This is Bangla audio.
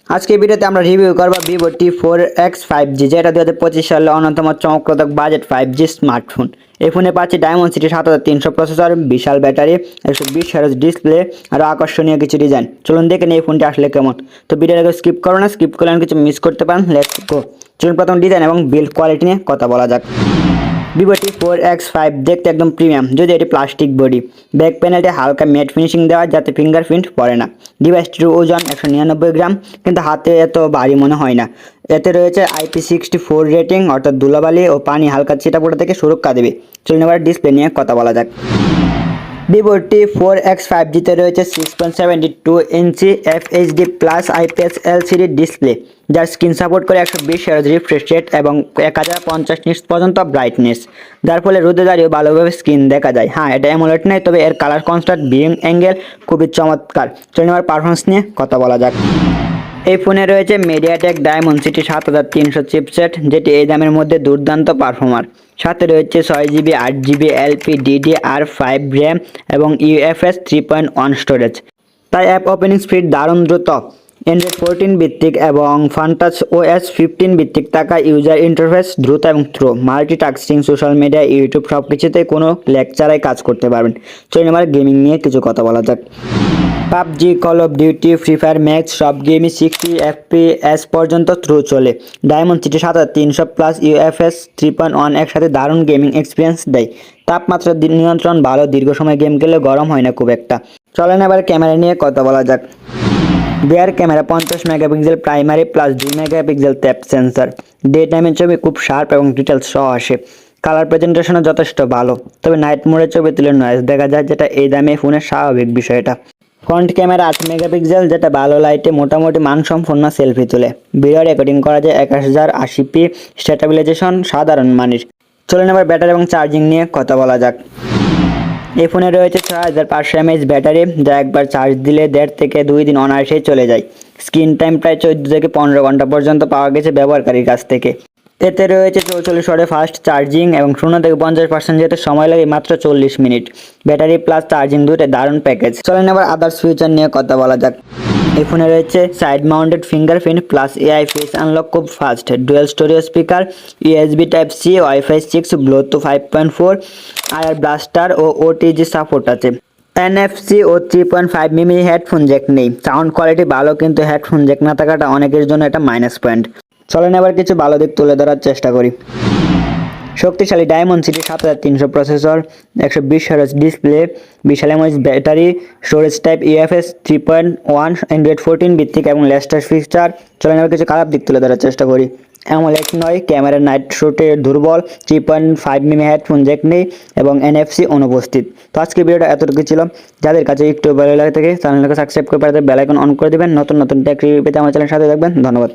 আজকে ভিডিওতে আমরা রিভিউ করব ভিভো T4X 5G, যেটা 2025 সালে অন্যতম চমকপ্রদ বাজেট 5G স্মার্টফোন। এই ফোনে পাচ্ছি ডায়মন্ডসিটি 7300 প্রসেসর, বিশাল ব্যাটারি, 120 হার্জ ডিসপ্লে আর আকর্ষণীয় কিছু ডিজাইন। চলুন দেখে নিই এই ফোনটি আসলে কেমন। তো ভিডিওটাকে স্কিপ করো না, স্কিপ করলে কিছু মিস করতে পারেন। Let's go. চলুন প্রথম ডিজাইন এবং বিল্ড কোয়ালিটি নিয়ে কথা বলা যাক। ভিভো T4X 5 দেখতে একদম প্রিমিয়াম, যদি এটি প্লাস্টিক বডি। ব্যাক প্যানেলটি হালকা ম্যাট ফিনিশিং দেওয়া, যাতে ফিঙ্গারপ্রিন্ট পড়ে না। ডিভাইসটির ওজন 199 গ্রাম, কিন্তু হাতে এত ভারী মনে হয় না। এতে রয়েছে IP64 রেটিং, অর্থাৎ ধুলাবালি ও পানি হালকা ছিটাফোটা থেকে সুরক্ষা দেবে। চলুন এবার ডিসপ্লে নিয়ে কথা বলা যাক। ভিভো T4X 5G তে রয়েছে 6.72 ইঞ্চি FHD plus IPS LCD display, যার স্ক্রিন সাপোর্ট করে 120 হার্জ রিফ্রেশ রেট এবং 1050 নিটস পর্যন্ত ব্রাইটনেস, যার ফলে রোদে দাঁড়িয়েও ভালোভাবে স্ক্রিন দেখা যায়। হ্যাঁ, এটা অ্যামোলেড নয়, তবে এর কালার কনস্ট্রাস্ট ভিউইং অ্যাঙ্গেল খুবই চমৎকার। চলুন এবার পারফরমেন্স নিয়ে কথা বলা যাক। এই ফোনে রয়েছে মিডিয়াটেক ডায়মন্ডসিটি 7300 চিপসেট, যেটি এই দামের মধ্যে দুর্দান্ত পারফর্মার। সাথে রয়েছে 6GB 8GB LPDDR5 র্যাম এবং UFS 3.1 স্টোরেজ। তাই অ্যাপ ওপেনিং স্পিড দারুণ দ্রুত। অ্যান্ড্রয়েড 14 ভিত্তিক এবং ফান্টাচ OS 15 ভিত্তিক থাকা ইউজার ইন্টারফেস দ্রুত এবং থ্রো। মাল্টিটাস্কিং, সোশ্যাল মিডিয়া, ইউটিউব সব কিছুতেই কোনো লেকচারাই কাজ করতে পারবেন। চলুন এবার গেমিং নিয়ে কিছু কথা বলা যাক। PUBG, call of duty, free fire max সব গেমই 60 FPS পর্যন্ত থ্রু চলে। ডায়মন্ডসিটি 7300 প্লাস UFS 3.1 একসাথে দারুণ গেমিং এক্সপিরিয়েন্স দেয়। তাপমাত্রা নিয়ন্ত্রণ ভালো, দীর্ঘ সময় গেম খেলে গরম হয় না খুব একটা। চলেন এবার ক্যামেরা নিয়ে কথা বলা যাক। Rear camera 50 megapixel primary plus 2 megapixel tap sensor. Day টাইমের ছবি খুব শার্প এবং ডিটেলস সহ আসে। কালার প্রেজেন্টেশনও যথেষ্ট ভালো, তবে নাইট মোডে ছবি তুলে নয়েজ দেখা যায়, যেটা এই দামে ফোনের স্বাভাবিক বিষয়টা। ফ্রন্ট ক্যামেরা 8 মেগাপিক্সেল, যেটা ভালো লাইটে মোটামুটি মানসম্পন্ন সেলফি তোলে। ভিডিও রেকর্ডিং করা যায় 1080p, স্টেবিলাইজেশন সাধারণ মানের। চলুন এবার ব্যাটারি এবং চার্জিং নিয়ে কথা বলা যাক। এই ফোনে রয়েছে 6500 mAh ব্যাটারি, যা একবার চার্জ দিলে 1.5 থেকে 2 দিন অনায়াসেই চলে যায়। স্ক্রিন টাইম প্রায় 14 থেকে 15 ঘন্টা পর্যন্ত পাওয়া গেছে ব্যবহারকারীর কাছ থেকে। এতে রয়েছে 44 ওয়াটের ফাস্ট চার্জিং এবং 0 থেকে 50% যেতে সময় লাগে মাত্র 40 মিনিট। ব্যাটারি প্লাস চার্জিং দুটোই দারুণ প্যাকেজ। চলেন এবার আদার্স ফিচার নিয়ে কথা বলা যাক। এই ফোনে রয়েছে side mounted fingerprint plus AI face unlock, খুব fast, dual storage speaker, USB Type-C, Wi-Fi 6, Bluetooth 5.4, IR blaster ও OTG সাপোর্ট আছে। NFC ও 3.5mm হেডফোন জ্যাক নেই। সাউন্ড কোয়ালিটি ভালো, কিন্তু হেডফোন জ্যাক না থাকাটা অনেকের জন্য এটা মাইনাস পয়েন্ট। চলেন এবার কিছু ভালো দিক তুলে ধরার চেষ্টা করি। শক্তিশালী ডায়মন্ডসিটি 7300 প্রসেসর, 120 হার্জ ডিসপ্লে, বিশাল mAh battery, storage type UFS 3.1, Android 14 ভিত্তিক এবং লেটেস্ট ফিচার। চলেন এবার কিছু খারাপ দিক তুলে ধরার চেষ্টা করি। অ্যামোলেড নয়, ক্যামেরা নাইট শুটে দুর্বল, 3.5mm হেডফোন জ্যাক নেই এবং NFC অনুপস্থিত। তো আজকে ভিডিওটা এতটুকু ছিল। যাদের কাছে একটু ভালো লাগে থাকে চ্যানেলটাকে সাবস্ক্রাইব করে বেল আইকন অন করে দেবেন। নতুন নতুন টেক রিভিউ পেতে আমার চ্যানেলের সাথে থাকবেন। ধন্যবাদ।